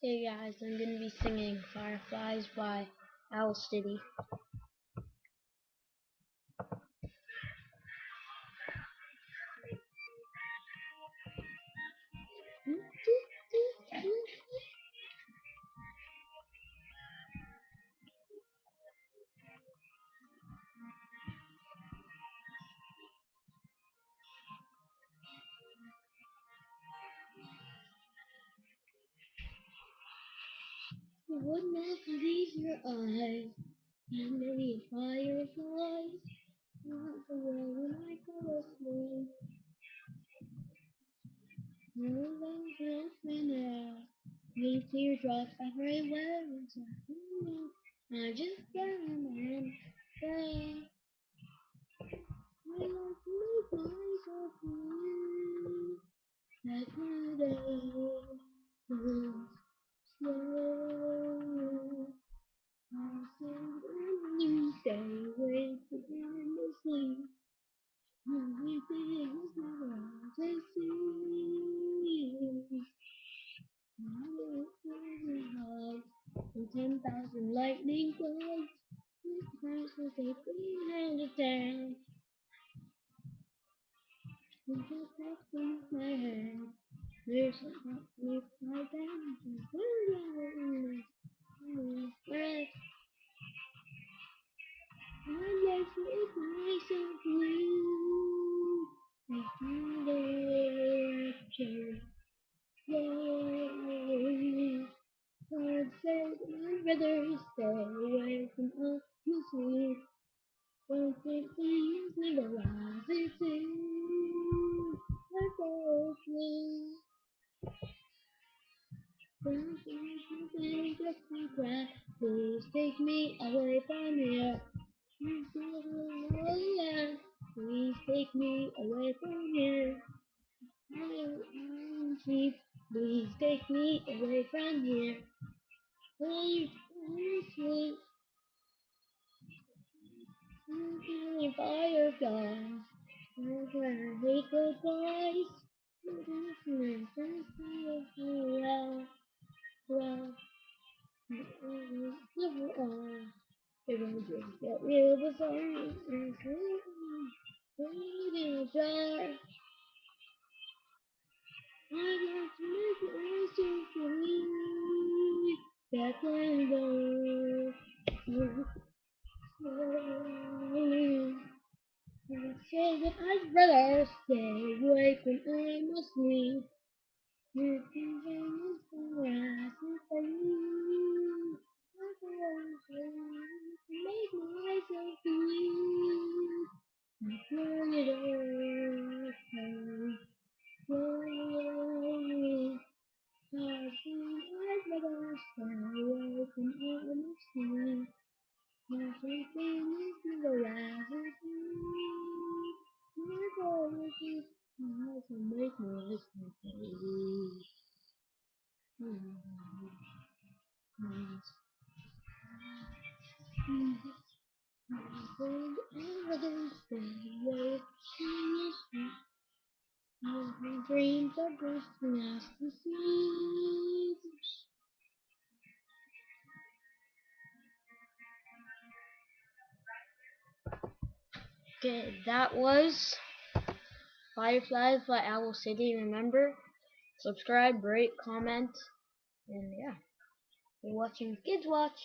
Hey guys, I'm gonna be singing Fireflies by Owl City. You would not believe your eyes, and many fireflies, not the world when I go asleep. No longer now, these teardrops everywhere inside. I just burn and say, I like to make myself believe that my day slow. I said when you stay awake again to sleep. Everything is never as it seems. My little heart and 10,000 lightning bolts. This curse will take me hand of town. And just in my hand. There's a hot leaf right down. Breath. I like to make myself blue. I find a picture. Slowly. God said I'd rather stay away from all you see. Don't think things never as it seems. I go through. Don't think something just to cry. Please take me away from here. Please take me away from here. Please, please take me away from here. Please, please, please, fireflies. I'm gonna hate goodbyes. Well, well, if I just get real before in a jar. I'd like to make myself believe that I know. I say that I'd rather stay awake when I'm asleep. You can hang the grass and leave. Make myself believe that it all comes slowly. I think I'd rather stay awake when I'm asleep. Everything is never as it seems. Never as it I can make myself believe. Dreams are bursting as the seas. Okay, that was Fireflies by Owl City. Remember, subscribe, rate, comment, and yeah, you're watching Kids Watch.